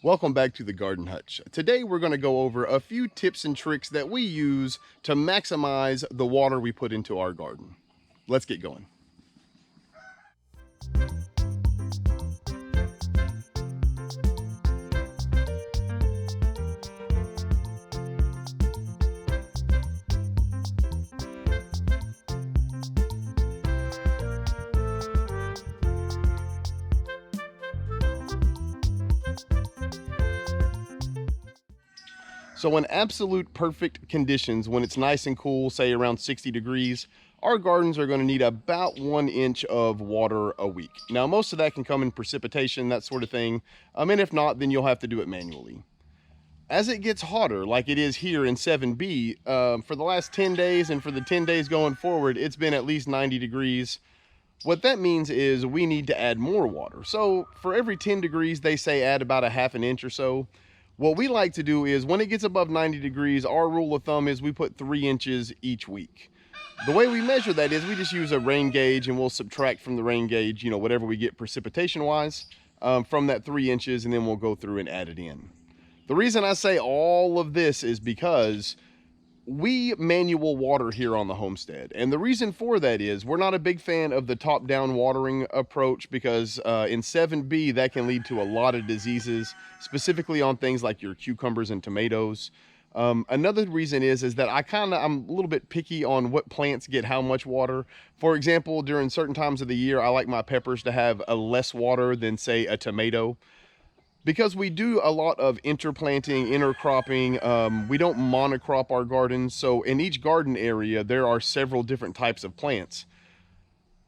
Welcome back to the Garden Hutch. Today we're going to go over a few tips and tricks that we use to maximize the water we put into our garden. Let's get going. So in absolute perfect conditions, when it's nice and cool, say around 60 degrees, our gardens are going to need about 1 inch of water a week. Now, most of that can come in precipitation, that sort of thing. And if not, then you'll have to do it manually. As it gets hotter, like it is here in 7B, for the last 10 days and for the 10 days going forward, it's been at least 90 degrees. What that means is we need to add more water. So for every 10 degrees, they say add about a half an inch or so. What we like to do is when it gets above 90 degrees, our rule of thumb is we put 3 inches each week. The way we measure that is we just use a rain gauge and we'll subtract from the rain gauge, whatever we get precipitation wise from that 3 inches, and then we'll go through and add it in. The reason I say all of this is because we manual water here on the homestead, and the reason for that is we're not a big fan of the top-down watering approach because in 7B that can lead to a lot of diseases, specifically on things like your cucumbers and tomatoes. Another reason is that I'm a little bit picky on what plants get how much water. For example, during certain times of the year, I like my peppers to have a less water than, say, a tomato. Because we do a lot of interplanting, intercropping, we don't monocrop our gardens. So in each garden area, there are several different types of plants.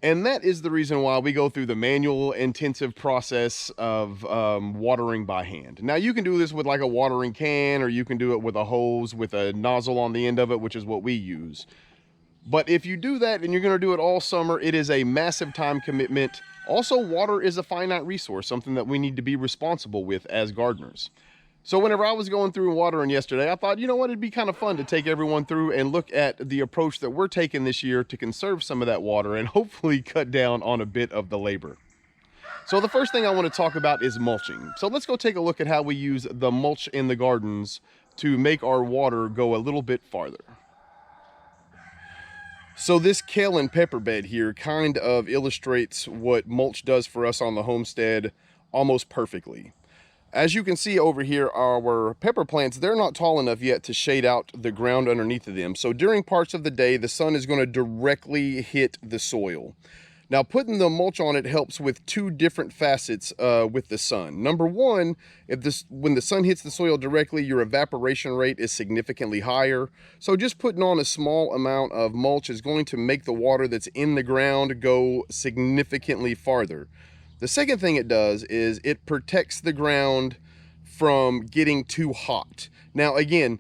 And that is the reason why we go through the manual intensive process of watering by hand. Now you can do this with like a watering can, or you can do it with a hose with a nozzle on the end of it, which is what we use. But if you do that and you're going to do it all summer, it is a massive time commitment. Also, water is a finite resource, something that we need to be responsible with as gardeners. So whenever I was going through and watering yesterday, I thought, you know what, it'd be kind of fun to take everyone through and look at the approach that we're taking this year to conserve some of that water and hopefully cut down on a bit of the labor. So the first thing I want to talk about is mulching. So let's go take a look at how we use the mulch in the gardens to make our water go a little bit farther. So this kale and pepper bed here kind of illustrates what mulch does for us on the homestead almost perfectly. As you can see over here, our pepper plants, they're not tall enough yet to shade out the ground underneath of them. So during parts of the day, the sun is going to directly hit the soil. Now, putting the mulch on it helps with two different facets with the sun. Number one, when the sun hits the soil directly, your evaporation rate is significantly higher. So just putting on a small amount of mulch is going to make the water that's in the ground go significantly farther. The second thing it does is it protects the ground from getting too hot. Now, again,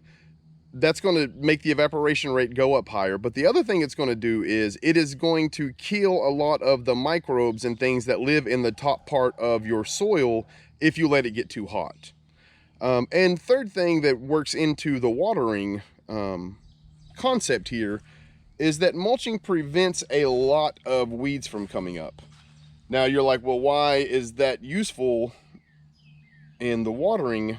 that's going to make the evaporation rate go up higher. But the other thing it's going to do is it is going to kill a lot of the microbes and things that live in the top part of your soil if you let it get too hot. And third thing that works into the watering concept here is that mulching prevents a lot of weeds from coming up. Now you're like, well, why is that useful in the watering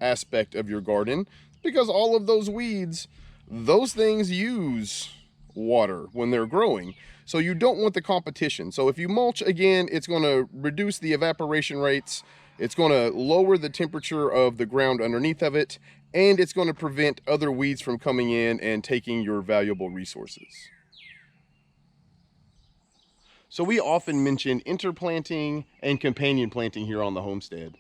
aspect of your garden? Because all of those weeds, those things use water when they're growing. So you don't want the competition. So if you mulch, again, it's going to reduce the evaporation rates. It's going to lower the temperature of the ground underneath of it. And it's going to prevent other weeds from coming in and taking your valuable resources. So we often mention interplanting and companion planting here on the homestead.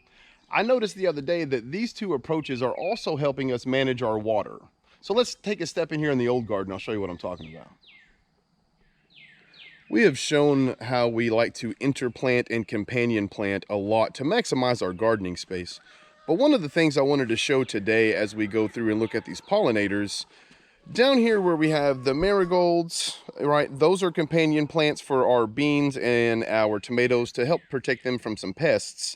I noticed the other day that these two approaches are also helping us manage our water. So let's take a step in here in the old garden. I'll show you what I'm talking about. We have shown how we like to interplant and companion plant a lot to maximize our gardening space. But one of the things I wanted to show today as we go through and look at these pollinators, down here where we have the marigolds, right, those are companion plants for our beans and our tomatoes to help protect them from some pests.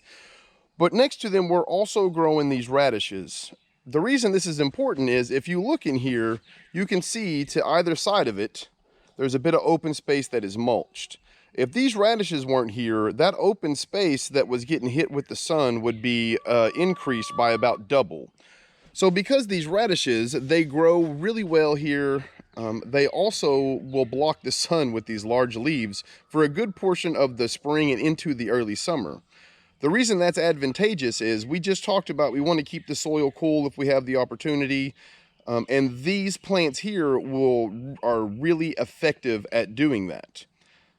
But next to them, we're also growing these radishes. The reason this is important is if you look in here, you can see to either side of it, there's a bit of open space that is mulched. If these radishes weren't here, that open space that was getting hit with the sun would be increased by about double. So because these radishes, they grow really well here, they also will block the sun with these large leaves for a good portion of the spring and into the early summer. The reason that's advantageous is we just talked about we want to keep the soil cool if we have the opportunity. And these plants here are really effective at doing that.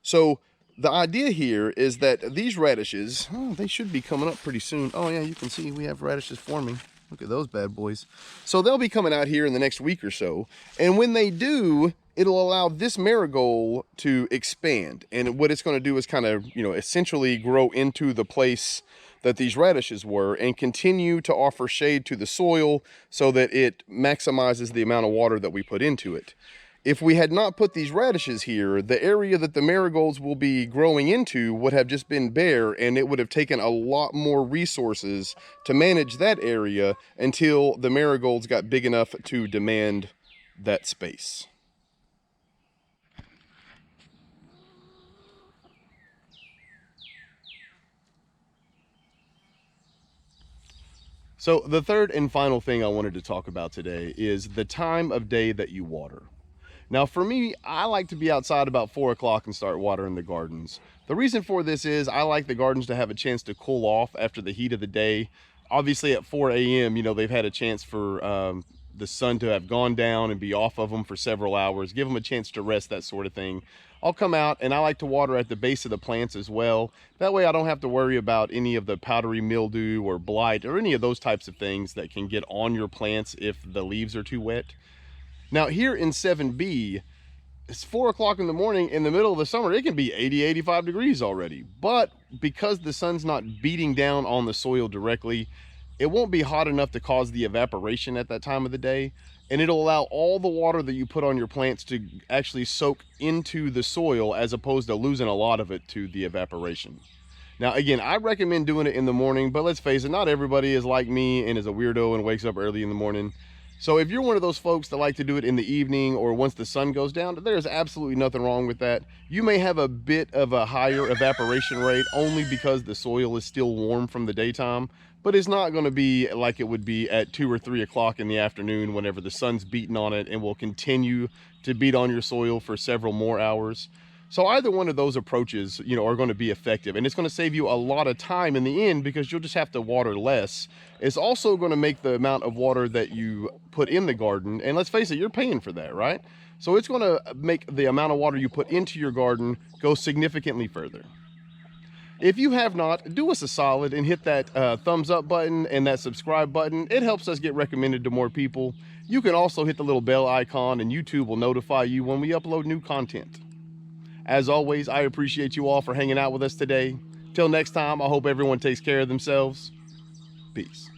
So the idea here is that these radishes, oh, they should be coming up pretty soon. Oh yeah, you can see we have radishes forming. Look at those bad boys. So they'll be coming out here in the next week or so. And when they do, it'll allow this marigold to expand. And what it's going to do is kind of, essentially grow into the place that these radishes were and continue to offer shade to the soil so that it maximizes the amount of water that we put into it. If we had not put these radishes here, the area that the marigolds will be growing into would have just been bare, and it would have taken a lot more resources to manage that area until the marigolds got big enough to demand that space. So the third and final thing I wanted to talk about today is the time of day that you water. Now for me, I like to be outside about 4 o'clock and start watering the gardens. The reason for this is I like the gardens to have a chance to cool off after the heat of the day. Obviously at 4 a.m., they've had a chance for the sun to have gone down and be off of them for several hours, give them a chance to rest, that sort of thing. I'll come out and I like to water at the base of the plants as well. That way I don't have to worry about any of the powdery mildew or blight or any of those types of things that can get on your plants if the leaves are too wet. Now here in 7B, it's 4 o'clock in the morning in the middle of the summer. It can be 80, 85 degrees already. But because the sun's not beating down on the soil directly, it won't be hot enough to cause the evaporation at that time of the day. And it'll allow all the water that you put on your plants to actually soak into the soil as opposed to losing a lot of it to the evaporation. Now, again, I recommend doing it in the morning, but let's face it, not everybody is like me and is a weirdo and wakes up early in the morning. So if you're one of those folks that like to do it in the evening or once the sun goes down, there's absolutely nothing wrong with that. You may have a bit of a higher evaporation rate only because the soil is still warm from the daytime, but it's not going to be like it would be at 2 or 3 o'clock in the afternoon whenever the sun's beating on it and will continue to beat on your soil for several more hours. So either one of those approaches, are going to be effective, and it's going to save you a lot of time in the end because you'll just have to water less. It's also going to make the amount of water that you put in the garden, and let's face it, you're paying for that, right? So it's going to make the amount of water you put into your garden go significantly further. If you have not, do us a solid and hit that thumbs up button and that subscribe button. It helps us get recommended to more people. You can also hit the little bell icon and YouTube will notify you when we upload new content. As always, I appreciate you all for hanging out with us today. Till next time, I hope everyone takes care of themselves. Peace.